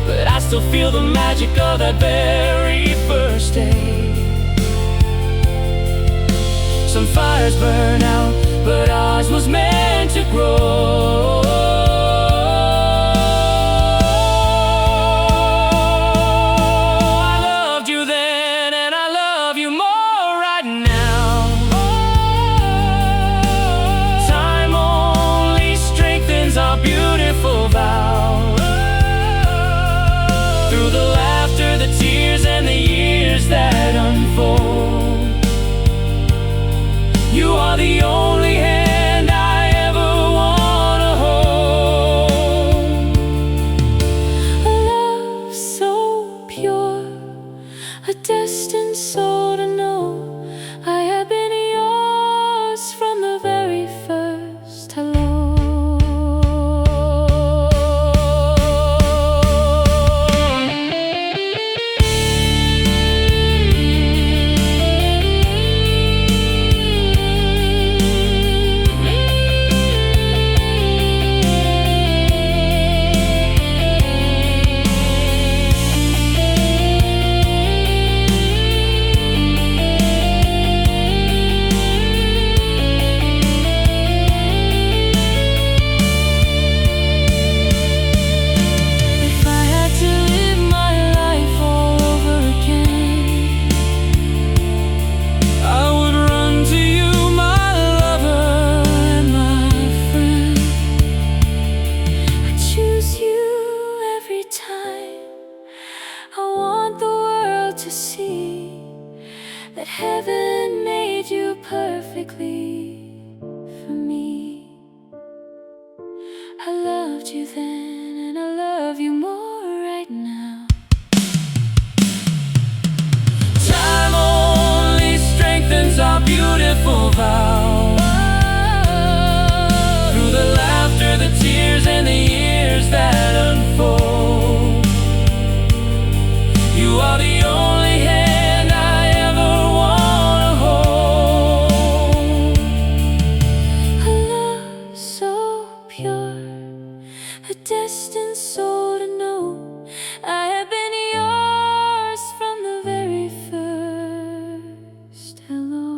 but I still feel the magic of that very first day. Some fires burn out, but ours was meant to grow. I loved you then, and I love you more right now. the only hand I ever wanna hold. A love so pure, a destined soul to know I have been yours from the very first hello. That heaven made you perfectly for me. I loved you then and I love you more right now. Time only strengthens our beautiful vow. Through the laughter, the tears, and the years that unfold, you are the only hand I ever wanna hold. A love so pure, a destined soul to know I have been yours from the very first hello.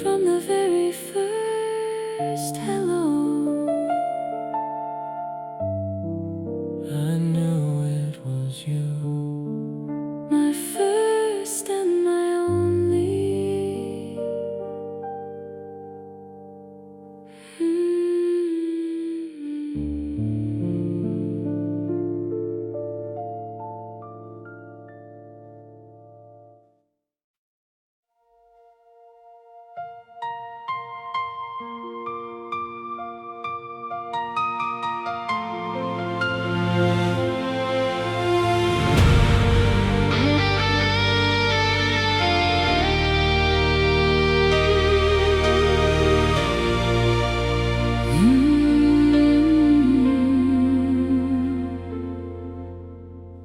From the very first hello. I knew it was you. My first and my only.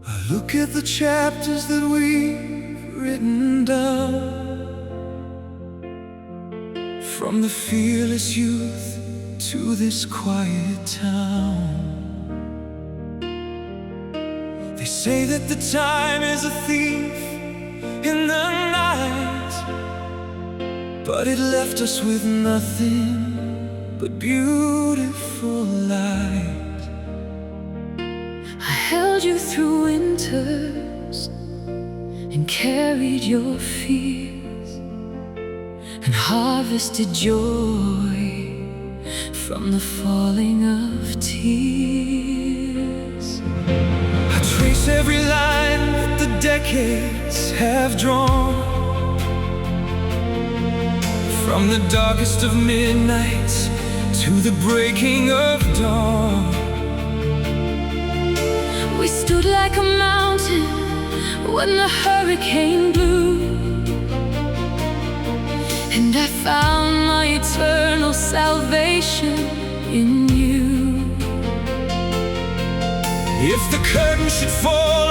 I look at the chapters that we've written down, from the fearless youth to this quiet town. They say that the time is a thief in the night, but it left us with nothing but beautiful light. I held you through winters and carried your fears and harvested joy from the falling of tears. I trace every line that the decades have drawn, from the darkest of midnights to the breaking of dawn. We stood like a mountain when the hurricane blew, and I found my eternal salvation in you. If the curtain should fall